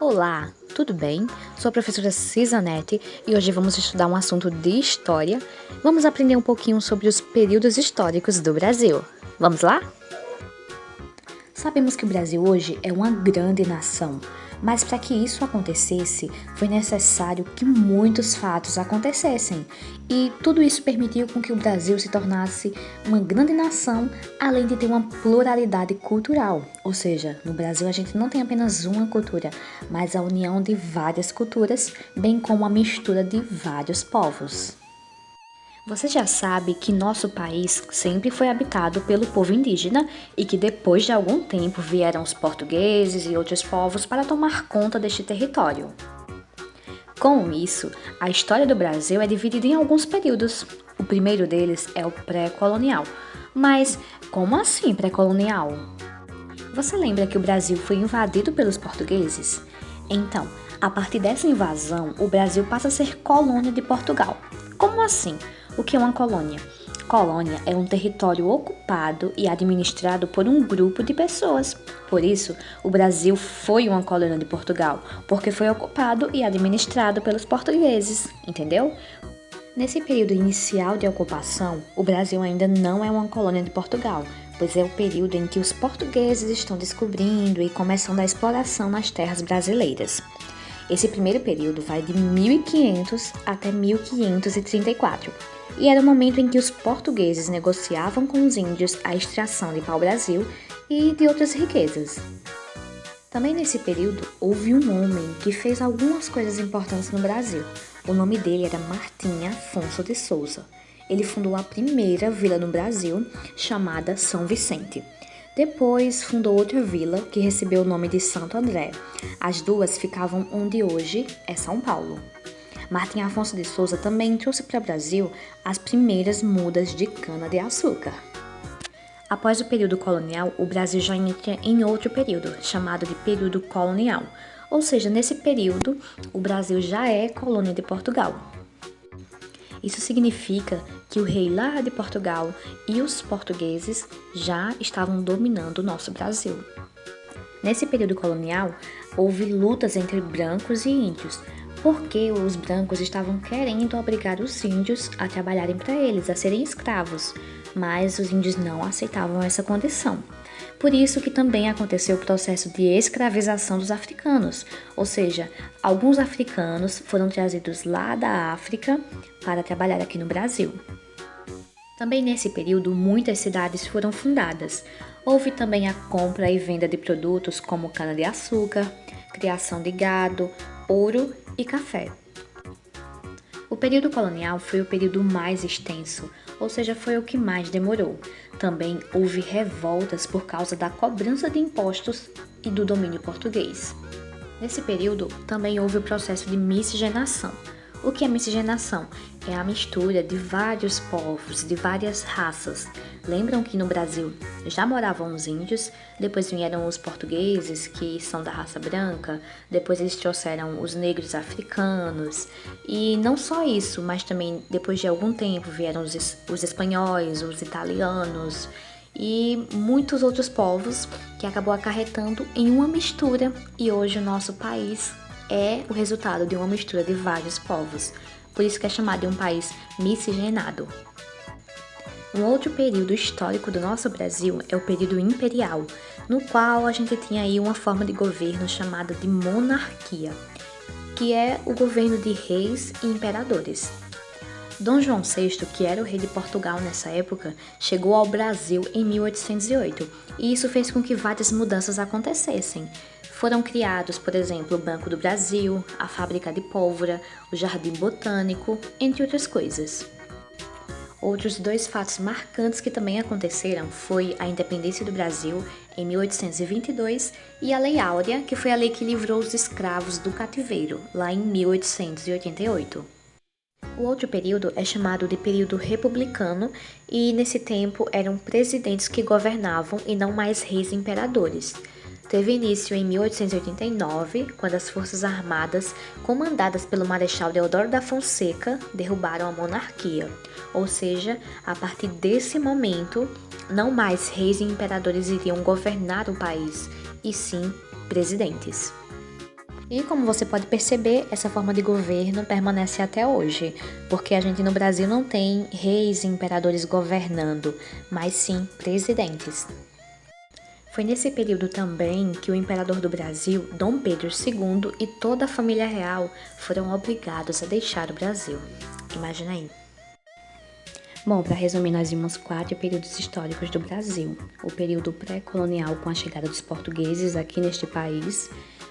Olá, tudo bem? Sou a professora Cisanete e hoje vamos estudar um assunto de história. Vamos aprender um pouquinho sobre os períodos históricos do Brasil. Vamos lá? Sabemos que o Brasil hoje é uma grande nação, mas para que isso acontecesse, foi necessário que muitos fatos acontecessem. E tudo isso permitiu com que o Brasil se tornasse uma grande nação, além de ter uma pluralidade cultural. Ou seja, no Brasil a gente não tem apenas uma cultura, mas a união de várias culturas, bem como a mistura de vários povos. Você já sabe que nosso país sempre foi habitado pelo povo indígena e que depois de algum tempo vieram os portugueses e outros povos para tomar conta deste território. Com isso, a história do Brasil é dividida em alguns períodos. O primeiro deles é o pré-colonial. Mas como assim pré-colonial? Você lembra que o Brasil foi invadido pelos portugueses? Então, a partir dessa invasão, o Brasil passa a ser colônia de Portugal. Como assim? O que é uma colônia? Colônia é um território ocupado e administrado por um grupo de pessoas. Por isso, o Brasil foi uma colônia de Portugal, porque foi ocupado e administrado pelos portugueses, entendeu? Nesse período inicial de ocupação, o Brasil ainda não é uma colônia de Portugal, pois é o período em que os portugueses estão descobrindo e começando a exploração nas terras brasileiras. Esse primeiro período vai de 1500 até 1534, e era o momento em que os portugueses negociavam com os índios a extração de pau-brasil e de outras riquezas. Também nesse período, houve um homem que fez algumas coisas importantes no Brasil. O nome dele era Martim Afonso de Souza. Ele fundou a primeira vila no Brasil, chamada São Vicente. Depois fundou outra vila, que recebeu o nome de Santo André. As duas ficavam onde hoje é São Paulo. Martim Afonso de Souza também trouxe para o Brasil as primeiras mudas de cana-de-açúcar. Após o período colonial, o Brasil já entra em outro período, chamado de período colonial. Ou seja, nesse período, o Brasil já é colônia de Portugal. Isso significa que o rei lá de Portugal e os portugueses já estavam dominando o nosso Brasil. Nesse período colonial, houve lutas entre brancos e índios, porque os brancos estavam querendo obrigar os índios a trabalharem para eles, a serem escravos, mas os índios não aceitavam essa condição. Por isso que também aconteceu o processo de escravização dos africanos, ou seja, alguns africanos foram trazidos lá da África para trabalhar aqui no Brasil. Também nesse período, muitas cidades foram fundadas. Houve também a compra e venda de produtos como cana-de-açúcar, criação de gado, ouro e café. O período colonial foi o período mais extenso, ou seja, foi o que mais demorou. Também houve revoltas por causa da cobrança de impostos e do domínio português. Nesse período, também houve o processo de miscigenação. O que é miscigenação? É a mistura de vários povos, de várias raças. Lembram que no Brasil já moravam os índios, depois vieram os portugueses, que são da raça branca, depois eles trouxeram os negros africanos, e não só isso, mas também depois de algum tempo vieram os espanhóis, os italianos e muitos outros povos que acabou acarretando em uma mistura, e hoje o nosso país é o resultado de uma mistura de vários povos. Por isso que é chamado de um país miscigenado. Um outro período histórico do nosso Brasil é o período imperial, no qual a gente tinha aí uma forma de governo chamada de monarquia, que é o governo de reis e imperadores. Dom João VI, que era o rei de Portugal nessa época, chegou ao Brasil em 1808, e isso fez com que várias mudanças acontecessem. Foram criados, por exemplo, o Banco do Brasil, a Fábrica de Pólvora, o Jardim Botânico, entre outras coisas. Outros dois fatos marcantes que também aconteceram foi a independência do Brasil em 1822 e a Lei Áurea, que foi a lei que livrou os escravos do cativeiro, lá em 1888. O outro período é chamado de período republicano, e nesse tempo eram presidentes que governavam e não mais reis e imperadores. Teve início em 1889, quando as Forças Armadas, comandadas pelo Marechal Deodoro da Fonseca, derrubaram a monarquia. Ou seja, a partir desse momento, não mais reis e imperadores iriam governar o país, e sim presidentes. E como você pode perceber, essa forma de governo permanece até hoje, porque a gente no Brasil não tem reis e imperadores governando, mas sim presidentes. Foi nesse período também que o imperador do Brasil, Dom Pedro II, e toda a família real foram obrigados a deixar o Brasil. Imagina aí. Bom, para resumir, nós vimos 4 períodos históricos do Brasil. O período pré-colonial com a chegada dos portugueses aqui neste país,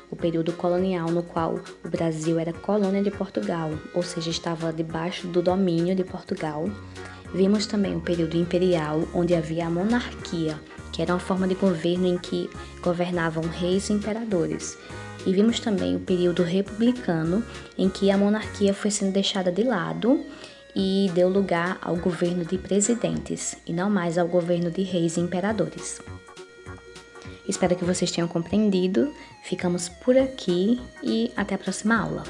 o período colonial no qual o Brasil era colônia de Portugal, ou seja, estava debaixo do domínio de Portugal. Vimos também o período imperial, onde havia a monarquia, que era uma forma de governo em que governavam reis e imperadores. E vimos também o período republicano, em que a monarquia foi sendo deixada de lado e deu lugar ao governo de presidentes, e não mais ao governo de reis e imperadores. Espero que vocês tenham compreendido. Ficamos por aqui e até a próxima aula.